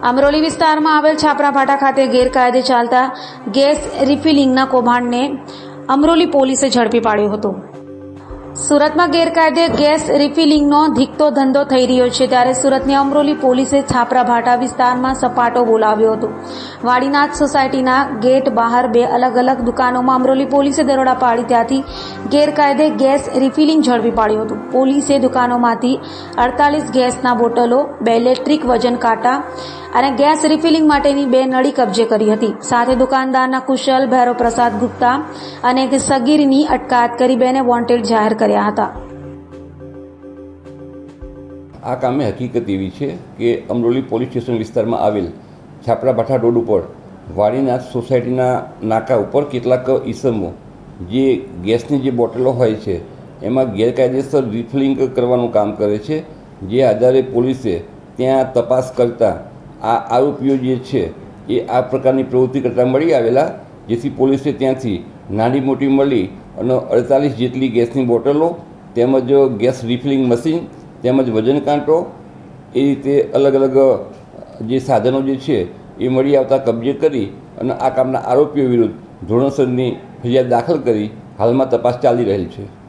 અમરોલી વિસ્તારમાં આવેલ છાપરાભાટા ખાતે ગેરકાયદે ચાલતા ગેસ રિફિલિંગના કૌભાંડને અમરોલી પોલીસે ઝડપી પાડ્યો હતો। સુરતમાં ગેરકાયદે ગેસ રિફિલિંગનો ધીકતો ધંધો થઈ રહ્યો છે, ત્યારે સુરતની અમરોલી પોલીસે છાપરાભાટા વિસ્તારમાં સપાટો બોલાવ્યો હતો। વાડીનાથ સોસાયટીના ગેટ બહાર બે અલગ અલગ દુકાનોમાં અમરોલી પોલીસે દરોડા પાડી ત્યાંથી ગેરકાયદે ગેસ રિફિલિંગ ઝડપી પાડ્યું હતું। પોલીસે દુકાનોમાંથી 48 ગેસના બોટલો, 2 ઇલેક્ટ્રિક વજન કાંટા અને ગેસ રિફિલિંગ માટેની 2 નળી કબજે કરી હતી। સાથે દુકાનદારના કુશલ ભૈરવ પ્રસાદ ગુપ્તા અને એક સગીરની અટકાયત કરી 2ને વોન્ટેડ જાહેર કર્યા હતા। આ કામે હકીકત એવી છે કે અમરોલી પોલીસ સ્ટેશન વિસ્તારમાં આવેલ છાપરાભાઠા રોડ ઉપર વાડીનાથ સોસાયટીના નાકા ઉપર કેટલાક ઈસમો જે ગેસની જે બોટલો હોય છે એમાં ગેરકાયદેસર રિફિલિંગ કરવાનું કામ કરે છે। જે આધારે પોલીસે ત્યાં તપાસ કરતાં આ આરોપીઓ જે છે એ આ પ્રકારની પ્રવૃત્તિ કરતા મળી આવેલા, જેથી પોલીસે ત્યાંથી નાની મોટી મળી અને 48 જેટલી ગેસની બોટલો તેમજ ગેસ રિફિલિંગ મશીન તેમજ વજન કાંટો એ રીતે અલગ અલગ જે સાધનો જે છે એ મળી આવતા કબજે કરી અને આ કામના આરોપીઓ વિરુદ્ધ ધોરણસરની ફરિયાદ દાખલ કરી હાલમાં તપાસ ચાલી રહેલ છે।